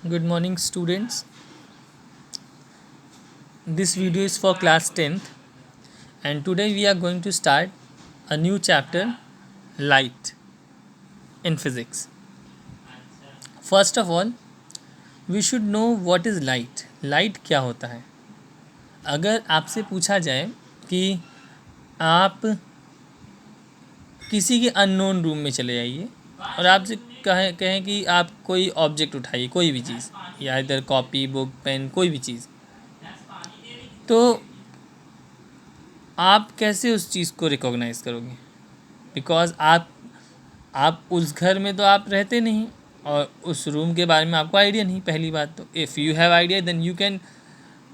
Good morning, students. This video is for class 10th, and today we are going to start a new chapter, light, in physics. First of all, we should know what is light. Light क्या होता है? अगर आपसे पूछा जाए कि आप किसी के अननोन रूम में चले जाइए और आपसे कहें कि आप कोई ऑब्जेक्ट उठाइए, कोई भी चीज़, या इधर कॉपी, बुक, पेन, कोई भी चीज़, तो आप कैसे उस चीज़ को रिकॉग्नाइज़ करोगे? बिकॉज आप उस घर में तो आप रहते नहीं, और उस रूम के बारे में आपको आइडिया नहीं। पहली बात तो if you have idea then you can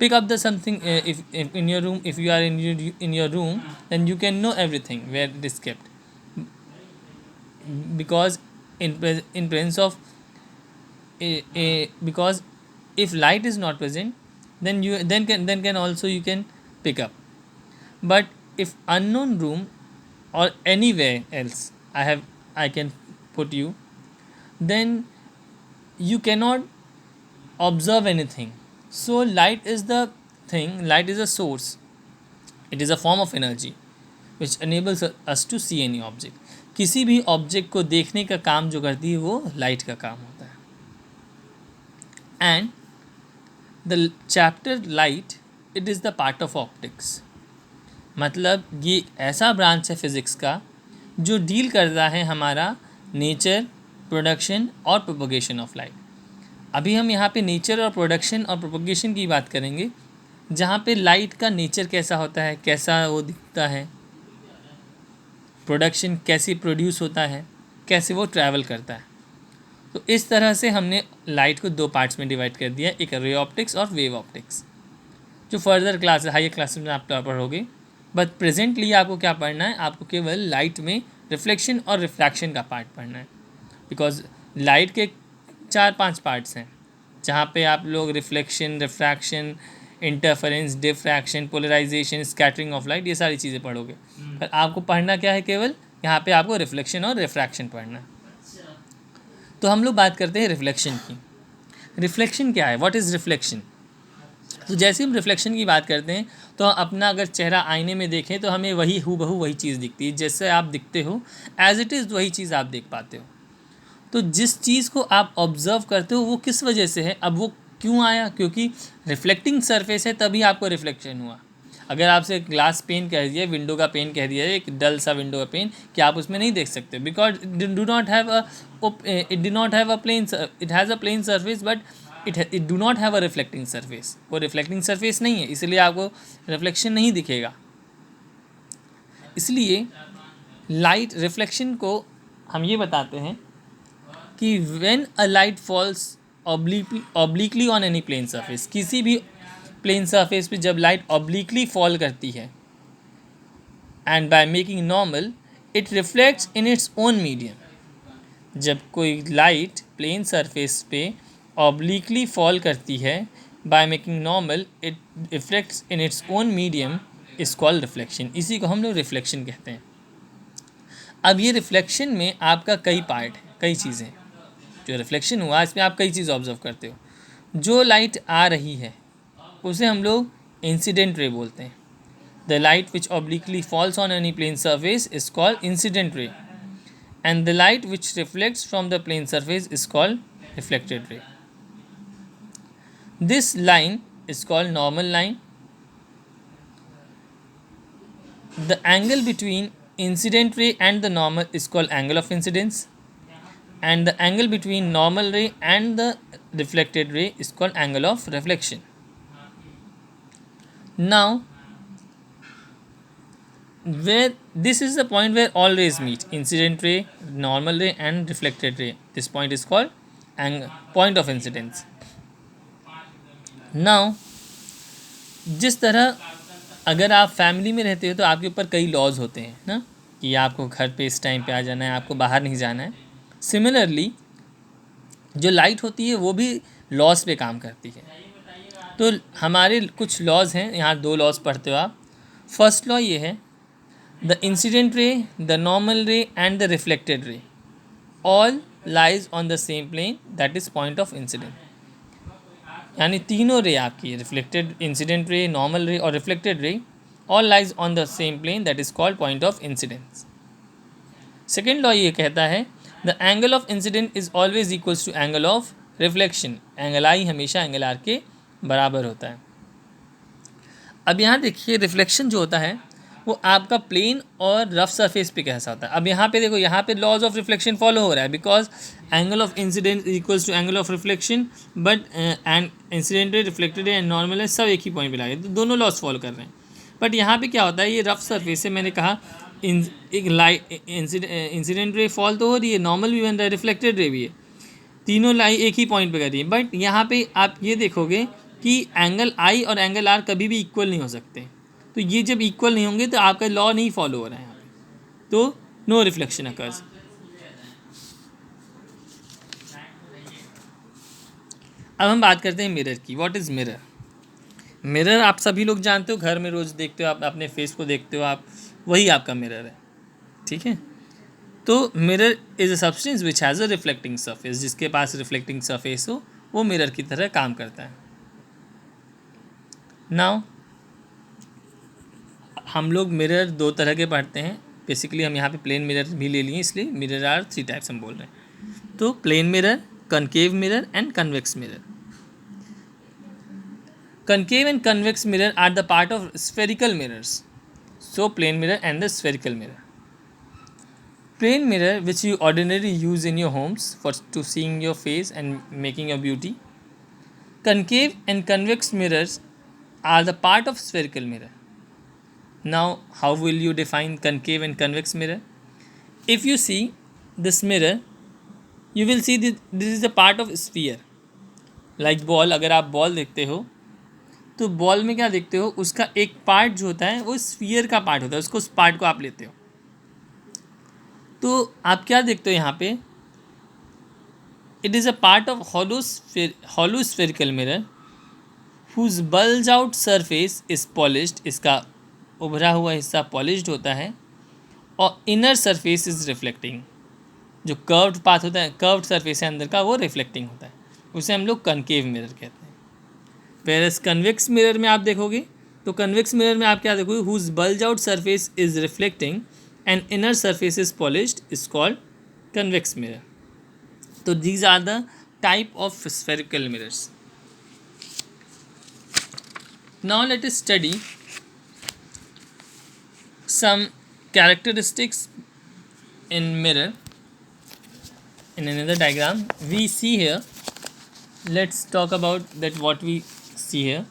pick up the something, if in your room, if you are in your room, then you can know everything where it is kept, because in presence of because if light is not present, then you then can also you can pick up. But if unknown room or anywhere else I can put you, then you cannot observe anything. So light is the thing, light is a source, it is a form of energy which enables us to see any object. किसी भी object को देखने का काम जो करती है वो लाइट का काम होता है. And the chapter light, it is the part of optics. मतलब ये ऐसा ब्रांच है फिज़िक्स का जो डील करता है हमारा नेचर, प्रोडक्शन और प्रोपगेशन ऑफ लाइट. अभी हम यहाँ पे नेचर और प्रोडक्शन और प्रोपगेशन की बात करेंगे, जहाँ पे लाइट का नेचर कैसा होता है, कैसा वो दिखता है, प्रोडक्शन कैसे प्रोड्यूस होता है, कैसे वो ट्रैवल करता है. तो इस तरह से हमने लाइट को दो पार्ट्स में डिवाइड कर दिया, एक रे ऑप्टिक्स और वेव ऑप्टिक्स. जो फर्दर क्लास हायर क्लासेस में आप पढ़ोगे, बट प्रेजेंटली आपको क्या पढ़ना है, आपको केवल लाइट में रिफ्लेक्शन और रिफ्रैक्शन का पार्ट पढ़ना है. बिकॉज लाइट के 4-5 पार्ट्स हैं, जहाँ पे आप लोग reflection, refraction, interference, diffraction, polarisation, scattering of light, ये सारी चीज़ें पढ़ोगे. पर आपको पढ़ना क्या है, केवल यहाँ पे आपको रिफ्लेक्शन और रिफ्रैक्शन पढ़ना है. तो हम लोग बात करते हैं रिफ्लेक्शन की. रिफ्लेक्शन क्या है, व्हाट इज़ रिफ्लेक्शन? तो जैसे हम रिफ्लेक्शन की बात करते हैं तो अपना अगर चेहरा आईने में देखें तो हमें वही हूबहू वही चीज़ दिखती है. जैसे आप दिखते हो एज इट इज़ वही चीज़ आप देख पाते हो. तो जिस चीज़ को आप ऑब्ज़र्व करते हो वो किस वजह से है, अब वो क्यों आया, क्योंकि रिफ्लेक्टिंग सरफेस है तभी आपको रिफ्लेक्शन हुआ. अगर आपसे ग्लास पेन कह दिया, विंडो का पेन कह दिया, एक डल सा विंडो का पेन, कि आप उसमें नहीं देख सकते, because it do not have a plane, it has a plane surface, but it do not have a reflecting surface. वो रिफ्लेक्टिंग सरफेस नहीं है, इसलिए आपको रिफ्लेक्शन नहीं दिखेगा. इसलिए लाइट रिफ्लेक्शन को हम ये बताते हैं कि when a light falls obliquely on any plane surface, किसी भी प्लेन सरफेस पे जब लाइट ऑब्लिकली फॉल करती है, and by making normal it reflects in its own medium. जब कोई लाइट प्लेन सरफेस पे ऑब्लिकली फॉल करती है, by making normal it reflects in its own medium, is called reflection. इसी को हम लोग रिफ्लेक्शन कहते हैं. अब ये रिफ्लेक्शन में आपका कई पार्ट है, कई चीज़ें. जो रिफ्लेक्शन हुआ इसमें आप कई चीज़ ऑब्जर्व करते हो. जो लाइट आ रही है उसे हम लोग इंसिडेंट रे बोलते हैं. The light which obliquely falls on any plane surface is called incident ray, and the light which reflects from the plane surface is called reflected ray. This line is called normal line. The angle between incident ray and the normal is called angle of incidence, and the angle between normal ray and the reflected ray is called angle of reflection. Now where this is the point where all rays meet, incident ray, normal ray and reflected ray, this point is called point of incidence. Now जिस तरह अगर आप family में रहते हो तो आपके ऊपर कई लॉज होते हैं ना, कि आपको घर पे इस टाइम पे आ जाना है, आपको बाहर नहीं जाना है. सिमिलरली जो लाइट होती है वो भी लॉज पे काम करती है. तो हमारे कुछ लॉज हैं, यहाँ 2 लॉज पढ़ते हो आप. फर्स्ट लॉ ये है, the incident ray, the normal ray and the reflected ray all lies on the same plane, that is point of incidence. यानी तीनों रे आपकी रिफ्लेक्टेड इंसिडेंट रे, नॉर्मल रे और reflected ray all lies on the same plane that is called point of incidence. Second law ये कहता है the angle of incident is always equals to angle of reflection, angle I हमेशा angle are के बराबर होता है। अब यहाँ देखिए रिफ्लेक्शन जो होता है वो आपका प्लेन और रफ सरफेस पे कैसा होता है। अब यहाँ पे देखो, यहाँ पे लॉज ऑफ रिफ्लेक्शन फॉलो हो रहा है because angle of incident equals to angle of reflection, but and incident ray, reflected ray and normal है सब एक ही पॉइंट पे लगे, तो दोनों लॉज फॉलो कर रहे हैं। बट यहाँ पे क्या होता है, ये रफ सरफेस है, मैंने कहा एक लाइट इंसिडेंट रे फॉल तो हो रही है, नॉर्मल भी बन रहा है, रिफ्लेक्टेड रे भी है, तीनों लाई एक ही पॉइंट पे कर रही है। बट यहाँ पे आप ये देखोगे कि एंगल आई और एंगल आर कभी भी इक्वल नहीं हो सकते, तो ये जब इक्वल नहीं होंगे तो आपका लॉ नहीं फॉलो हो रहा है यहाँ पे, तो नो रिफ्लेक्शन अकर्स। अब हम बात करते हैं मिरर की। What is mirror? मिरर आप सभी लोग जानते हो, घर में रोज़ देखते हो, आप अपने फेस को देखते हो, आप वही आपका मिरर है, ठीक है। तो mirror is a substance which has a reflecting surface, जिसके पास रिफ्लेक्टिंग सरफेस हो वो मिरर की तरह काम करता है। नाउ हम लोग मिरर दो तरह के पढ़ते हैं, बेसिकली हम यहाँ पे प्लेन मिरर भी ले लिए, इसलिए मिरर आर 3 टाइप्स हम बोल रहे हैं। तो plane mirror, concave mirror and convex mirror. Concave and convex mirror are the part of spherical mirrors. So plane mirror and the spherical mirror. Plane mirror, which you ordinarily use in your homes for to seeing your face and making your beauty. Concave and convex mirrors are the part of spherical mirror. Now, how will you define concave and convex mirror? If you see this mirror, you will see that this is a part of sphere. Like ball, अगर आप ball देखते हो तो ball में क्या देखते हो, उसका एक पार्ट जो होता है वो स्फीयर का पार्ट होता है, उसको उस पार्ट को आप लेते हो। तो आप क्या देखते हो यहाँ पे, it is a part of hollow spherical mirror whose bulge out surface is polished, इसका उभरा हुआ हिस्सा पॉलिश्ड होता है, और इनर सरफेस इज रिफ्लेक्टिंग, जो कर्व्ड पाथ होता है, कर्व्ड सरफेस है अंदर का, वो रिफ्लेक्टिंग होता है, उसे हम लोग कनकेव मिरर कहते हैं। वेरस कन्वेक्स मिरर में आप देखोगे तो कन्वेक्स मिरर में आप क्या देखोगे, whose bulge out surface is reflecting and inner surface is polished is called convex mirror. तो these are the type of spherical mirrors. Now let us study some characteristics in mirror in another diagram we see here. Let's talk about that what we see here.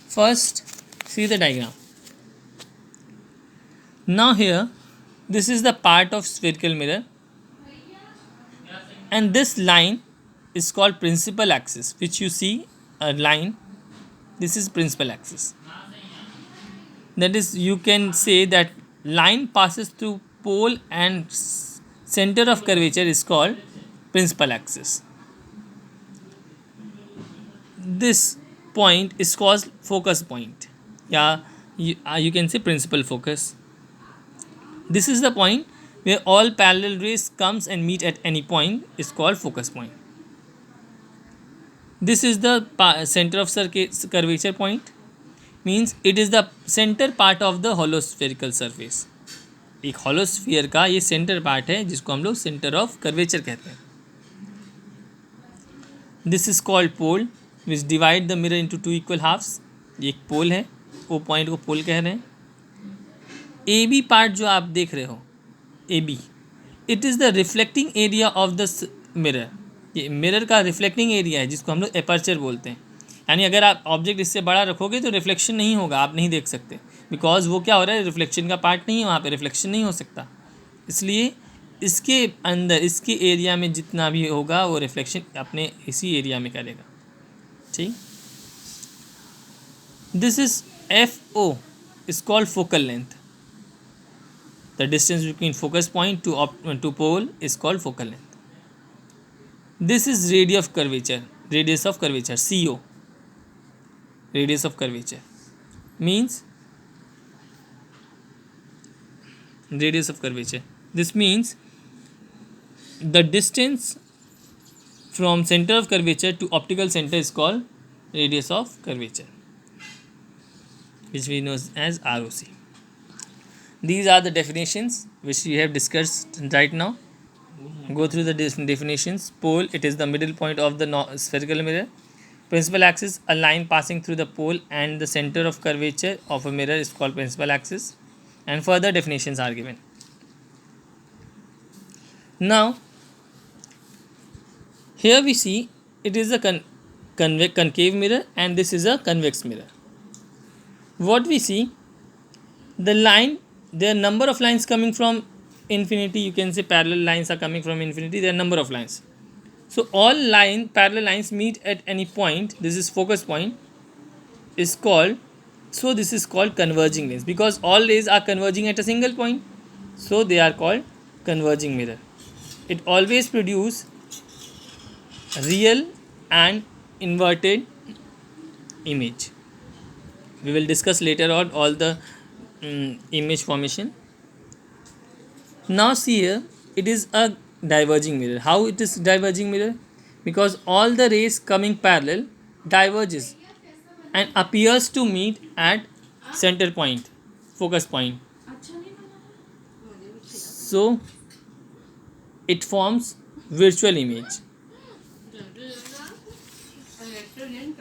First, see the diagram. Now here this is the part of spherical mirror and this line is called principal axis, which you see a line, this is principal axis. That is, you can say that line passes through pole and center of curvature is called principal axis. This point is called focus point, you can say principal focus. This is the point where all parallel rays comes and meet at any point is called focus point. This is the center of curvature point, means it is the center part of the hollow spherical surface. एक hollow sphere का ये center part है जिसको हम लोग center of curvature कहते हैं. This is called pole which divide the mirror into two equal halves. ये एक pole है, वो point को pole कह रहे हैं. AB part जो आप देख रहे हो, AB, it is the reflecting area of the mirror. ये मिरर का रिफ्लेक्टिंग एरिया है जिसको हम लोग एपर्चर बोलते हैं. यानी अगर आप ऑब्जेक्ट इससे बड़ा रखोगे तो रिफ्लेक्शन नहीं होगा, आप नहीं देख सकते, बिकॉज वो क्या हो रहा है, रिफ्लेक्शन का पार्ट नहीं है, वहाँ पे रिफ्लेक्शन नहीं हो सकता. इसलिए इसके अंदर, इसके एरिया में जितना भी होगा वो रिफ्लेक्शन अपने इसी एरिया में करेगा. ठीक, this is FO is called focal length. The distance between focus point to pole is called focal length. This is radius of curvature, CO. Radius of curvature means radius of curvature. This means the distance from center of curvature to optical center is called radius of curvature, which we know as ROC. These are the definitions which we have discussed right now. Go through the definitions. Pole, it is the middle point of the spherical mirror. Principal axis, a line passing through the pole and the center of curvature of a mirror is called principal axis. And further definitions are given. Now, here we see it is a concave mirror and this is a convex mirror. What we see, the line, there are number of lines coming from infinity, you can say parallel lines are coming from infinity, there are number of lines. So all parallel lines meet at any point, this is focus point, is called, so this is called converging rays, because all rays are converging at a single point, so they are called converging mirror. It always produce real and inverted image. We will discuss later on all the image formation. Now see here, it is a diverging mirror. How it is diverging mirror? Because all the rays coming parallel diverges and appears to meet at center point, focus point. So it forms virtual image.